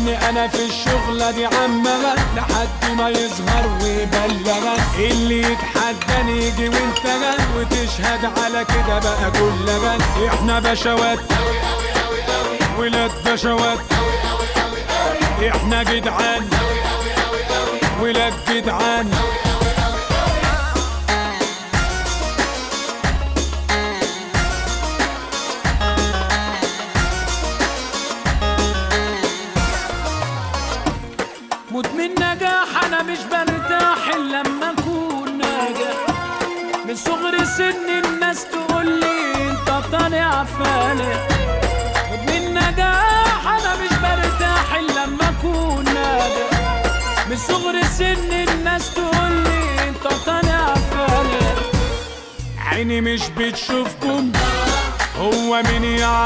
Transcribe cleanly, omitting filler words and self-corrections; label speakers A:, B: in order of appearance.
A: اني انا في الشغلة دي عمغت لحد ما يظهر ويبلغت، اللي يتحداني يجي وانتغت وتشهد على كده بقى كلغت. احنا بشوات ولاد بشوات، احنا جدعان ولاد جدعان. مدمن نجاح انا مش برتاح الا لما اكون ناجح، من صغر سن الناس تقولي انت طالع فالح. مدمن نجاح انا مش برتاح الا لما اكون ناجح، من صغر سن الناس تقولي انت طالع فالح. عيني مش بتشوفكم، هو مين يعرف